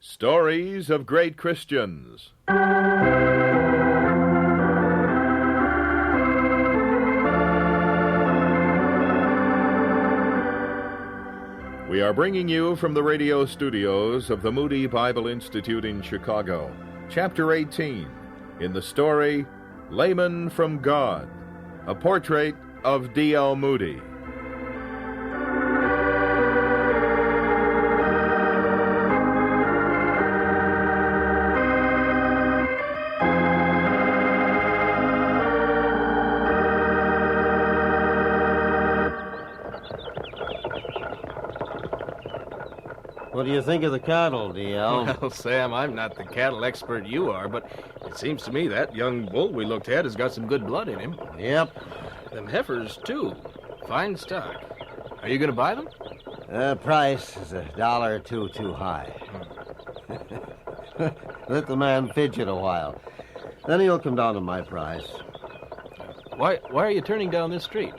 Stories of Great Christians. We are bringing you from the radio studios of the Moody Bible Institute in Chicago, Chapter 18, in the story, Layman from God, a portrait of D.L. Moody. What do you think of the cattle, D.L.? Well, Sam, I'm not the cattle expert you are, but it seems to me that young bull we looked at has got some good blood in him. Yep. Them heifers, too. Fine stock. Are you going to buy them? Price is $1 or two too high. Let the man fidget a while. Then he'll come down to my price. Why are you turning down this street?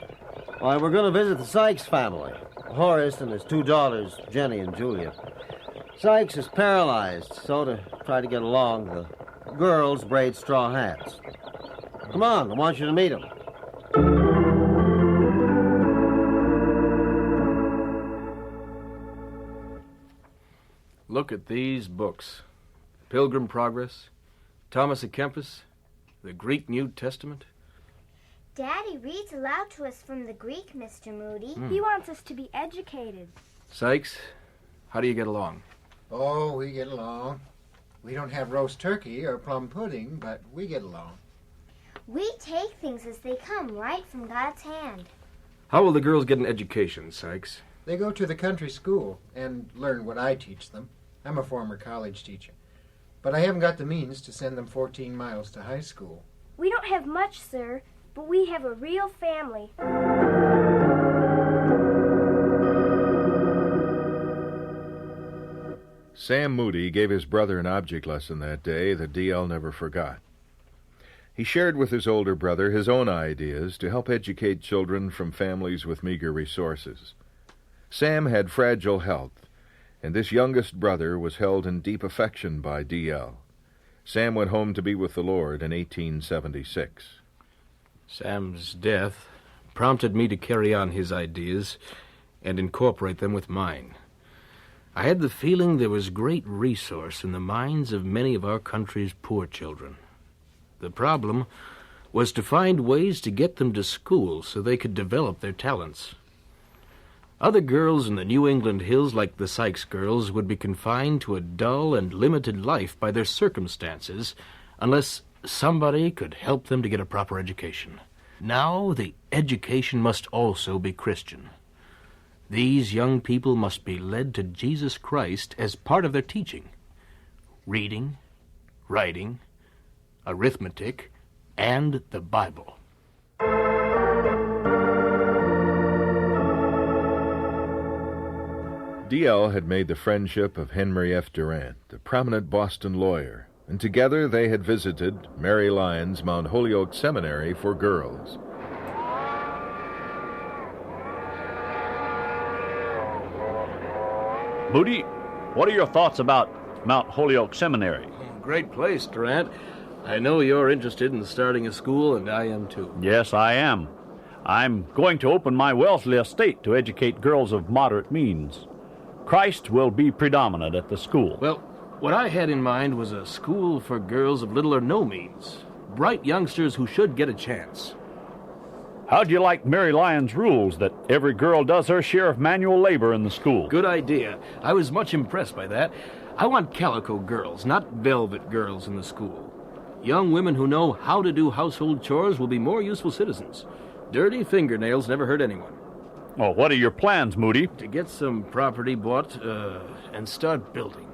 Why, we're going to visit the Sykes family. Horace and his two daughters, Jenny and Julia. Sykes is paralyzed, so to try to get along, the girls braid straw hats. Come on, I want you to meet them. Look at these books. Pilgrim Progress, Thomas à Kempis, the Greek New Testament. Daddy reads aloud to us from the Greek, Mr. Moody. He wants us to be educated. Sykes, how do you get along? Oh, we get along. We don't have roast turkey or plum pudding, but we get along. We take things as they come, right from God's hand. How will the girls get an education, Sykes? They go to the country school and learn what I teach them. I'm a former college teacher. But I haven't got the means to send them 14 miles to high school. We don't have much, sir, but we have a real family. Sam Moody gave his brother an object lesson that day that D.L. never forgot. He shared with his older brother his own ideas to help educate children from families with meager resources. Sam had fragile health, and this youngest brother was held in deep affection by D.L. Sam went home to be with the Lord in 1876. Sam's death prompted me to carry on his ideas and incorporate them with mine. I had the feeling there was great resource in the minds of many of our country's poor children. The problem was to find ways to get them to school so they could develop their talents. Other girls in the New England hills, like the Sykes girls, would be confined to a dull and limited life by their circumstances unless somebody could help them to get a proper education. Now the education must also be Christian. These young people must be led to Jesus Christ as part of their teaching. Reading, writing, arithmetic, and the Bible. D.L. had made the friendship of Henry F. Durant, a prominent Boston lawyer, and together they had visited Mary Lyon's Mount Holyoke Seminary for girls. Moody, what are your thoughts about Mount Holyoke Seminary? Great place, Durant. I know you're interested in starting a school, and I am too. Yes, I am. I'm going to open my Wellesley estate to educate girls of moderate means. Christ will be predominant at the school. Well, what I had in mind was a school for girls of little or no means. Bright youngsters who should get a chance. How'd you like Mary Lyon's rules that every girl does her share of manual labor in the school? Good idea. I was much impressed by that. I want calico girls, not velvet girls in the school. Young women who know how to do household chores will be more useful citizens. Dirty fingernails never hurt anyone. Oh, what are your plans, Moody? To get some property bought and start building.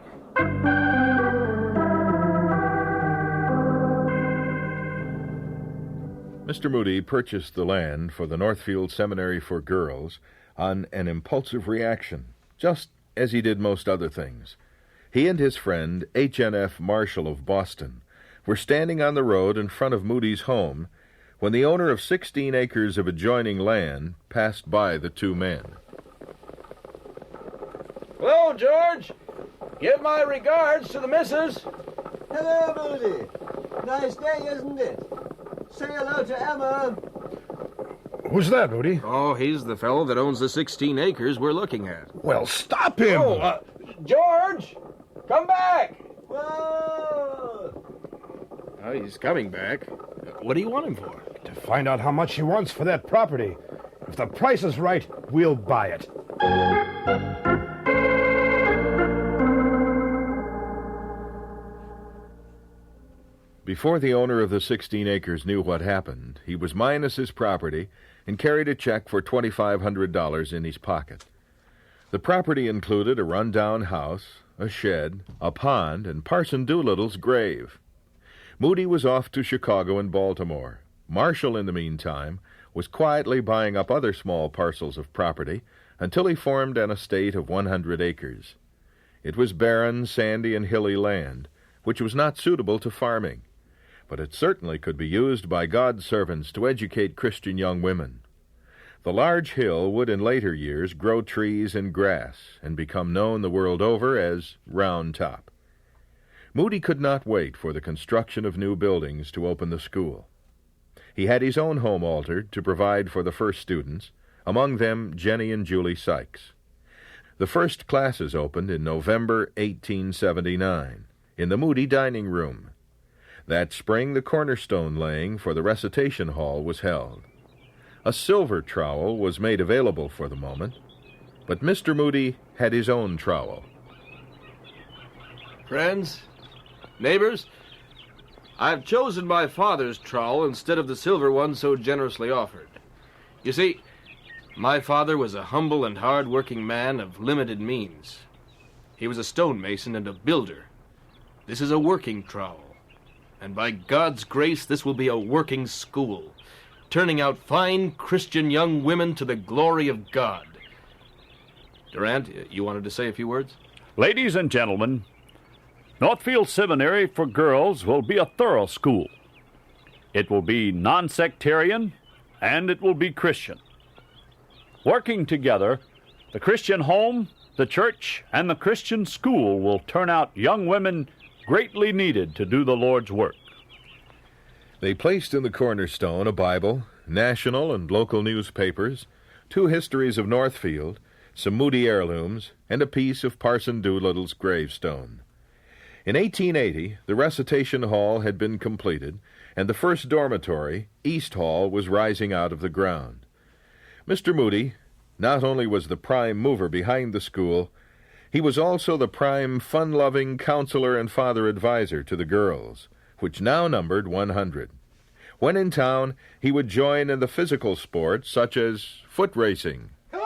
Mr. Moody purchased the land for the Northfield Seminary for Girls on an impulsive reaction, just as he did most other things. He and his friend, H.N.F. Marshall of Boston, were standing on the road in front of Moody's home when the owner of 16 acres of adjoining land passed by the two men. Hello, George. Give my regards to the missus. Hello, Moody. Nice day, isn't it? Say hello to Emma. Who's that, Moody? Oh, he's the fellow that owns the 16 acres we're looking at. Well, stop him! George! Come back! Whoa! Oh, he's coming back. What do you want him for? To find out how much he wants for that property. If the price is right, we'll buy it. Before the owner of the 16 acres knew what happened, he was minus his property and carried a check for $2,500 in his pocket. The property included a run-down house, a shed, a pond, and Parson Doolittle's grave. Moody was off to Chicago and Baltimore. Marshall, in the meantime, was quietly buying up other small parcels of property until he formed an estate of 100 acres. It was barren, sandy, and hilly land, which was not suitable to farming, but it certainly could be used by God's servants to educate Christian young women. The large hill would in later years grow trees and grass and become known the world over as Round Top. Moody could not wait for the construction of new buildings to open the school. He had his own home altered to provide for the first students, among them Jenny and Julie Sykes. The first classes opened in November 1879 in the Moody dining room. That spring the cornerstone laying for the recitation hall was held. A silver trowel was made available for the moment, but Mr. Moody had his own trowel. Friends, neighbors, I've chosen my father's trowel instead of the silver one so generously offered. You see, my father was a humble and hard-working man of limited means. He was a stonemason and a builder. This is a working trowel, and by God's grace this will be a working school, turning out fine Christian young women to the glory of God. Durant, you wanted to say a few words? Ladies and gentlemen, Northfield Seminary for Girls will be a thorough school. It will be non-sectarian, and it will be Christian. Working together, the Christian home, the church, and the Christian school will turn out young women greatly needed to do the Lord's work. They placed in the cornerstone a Bible, national and local newspapers, 2 histories of Northfield, some Moody heirlooms, and a piece of Parson Doolittle's gravestone. In 1880, the recitation hall had been completed, and the first dormitory, East Hall, was rising out of the ground. Mr. Moody not only was the prime mover behind the school, he was also the prime fun-loving counselor and father advisor to the girls, which now numbered 100. When in town, he would join in the physical sports such as foot racing. I'm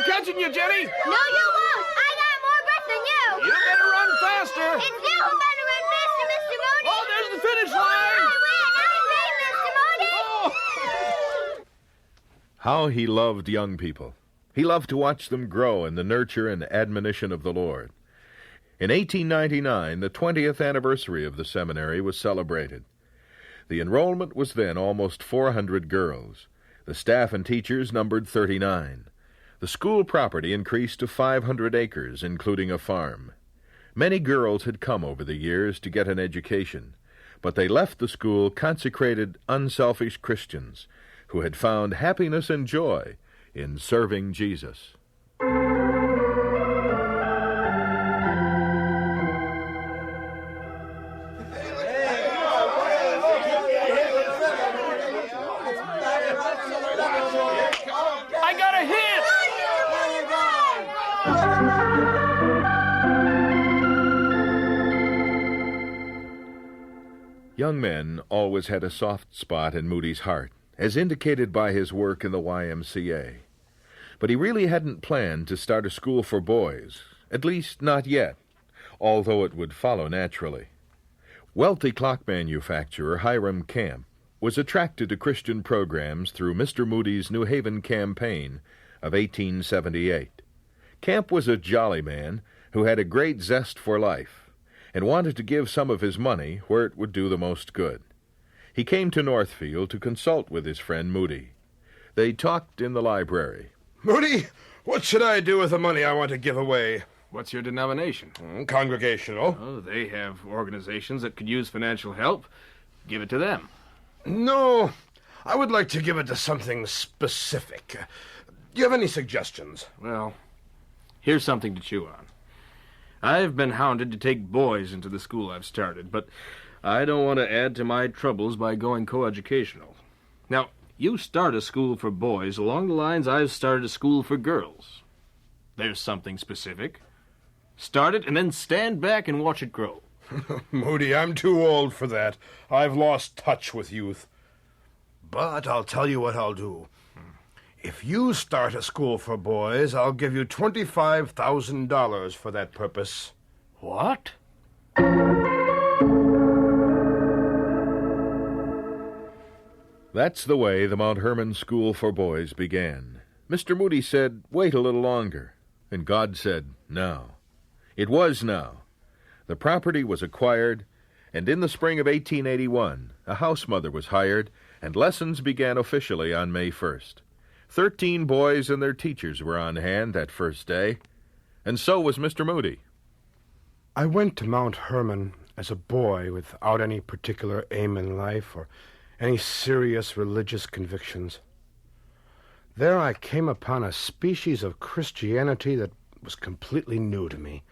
catching you, Jenny! No, you won't. I got more breath than you. You better run faster! It's you who better run faster, Mr. Moody. Oh, there's the finish line! I win, Mr. Moody. How he loved young people. He loved to watch them grow in the nurture and admonition of the Lord. In 1899, the 20th anniversary of the seminary was celebrated. The enrollment was then almost 400 girls. The staff and teachers numbered 39. The school property increased to 500 acres, including a farm. Many girls had come over the years to get an education, but they left the school consecrated, unselfish Christians who had found happiness and joy in serving Jesus. I got a hit! Young men always had a soft spot in Moody's heart, as indicated by his work in the YMCA. But he really hadn't planned to start a school for boys, at least not yet, although it would follow naturally. Wealthy clock manufacturer Hiram Camp was attracted to Christian programs through Mr. Moody's New Haven campaign of 1878. Camp was a jolly man who had a great zest for life and wanted to give some of his money where it would do the most good. He came to Northfield to consult with his friend Moody. They talked in the library. Moody, What should I do with the money I want to give away? What's your denomination? Congregational. Oh, they have organizations that could use financial help. Give it to them. No, I would like to give it to something specific. Do you have any suggestions? Well, here's something to chew on. I've been hounded to take boys into the school I've started, but I don't want to add to my troubles by going coeducational. Now, you start a school for boys along the lines I've started a school for girls. There's something specific. Start it and then stand back and watch it grow. Moody, I'm too old for that. I've lost touch with youth. But I'll tell you what I'll do. If you start a school for boys, I'll give you $25,000 for that purpose. What? That's the way the Mount Hermon School for Boys began. Mr. Moody said, wait a little longer. And God said, now. It was now. The property was acquired, and in the spring of 1881, a house mother was hired, and lessons began officially on May 1st. 13 boys and their teachers were on hand that first day, and so was Mr. Moody. I went to Mount Hermon as a boy without any particular aim in life or any serious religious convictions. There I came upon a species of Christianity that was completely new to me.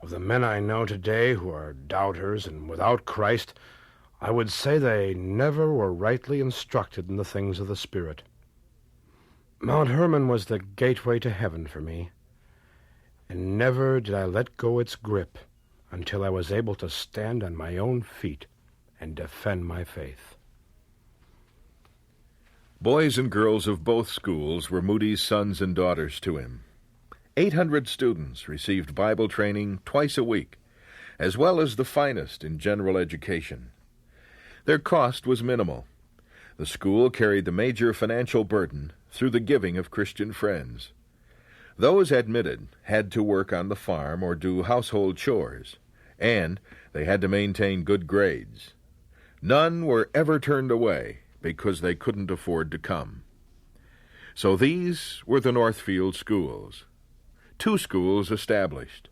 Of the men I know today who are doubters and without Christ, I would say they never were rightly instructed in the things of the Spirit. Mount Hermon was the gateway to heaven for me, and never did I let go its grip until I was able to stand on my own feet and defend my faith. Boys and girls of both schools were Moody's sons and daughters to him. 800 students received Bible training twice a week, as well as the finest in general education. Their cost was minimal. The school carried the major financial burden through the giving of Christian friends. Those admitted had to work on the farm or do household chores, and they had to maintain good grades. None were ever turned away because they couldn't afford to come. So these were the Northfield schools. 2 schools established,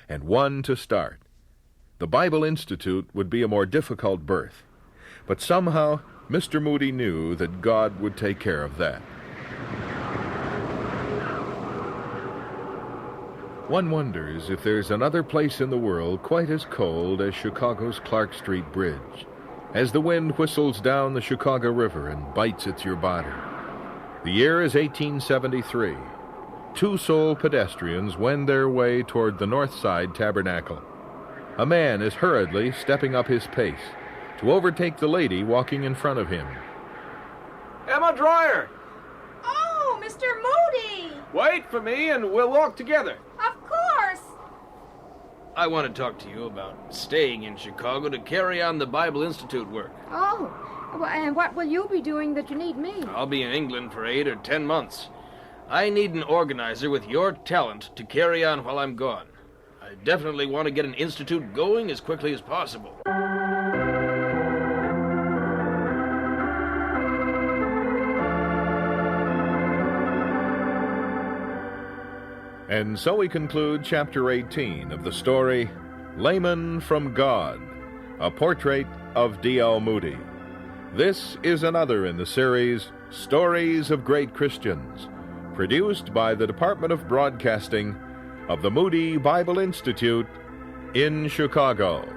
and 1 to start. The Bible Institute would be a more difficult birth, but somehow Mr. Moody knew that God would take care of that. One wonders if there's another place in the world quite as cold as Chicago's Clark Street Bridge, as the wind whistles down the Chicago River and bites at your body. The year is 1873. 2 sole pedestrians wend their way toward the North Side Tabernacle. A man is hurriedly stepping up his pace to overtake the lady walking in front of him. Emma Dreyer! Oh, Mr. Moody! Wait for me and we'll walk together. Of course! I want to talk to you about staying in Chicago to carry on the Bible Institute work. Oh, and what will you be doing that you need me? I'll be in England for 8 or 10 months. I need an organizer with your talent to carry on while I'm gone. I definitely want to get an institute going as quickly as possible. And so we conclude Chapter 18 of the story, Layman from God, a portrait of D.L. Moody. This is another in the series, Stories of Great Christians, produced by the Department of Broadcasting of the Moody Bible Institute in Chicago.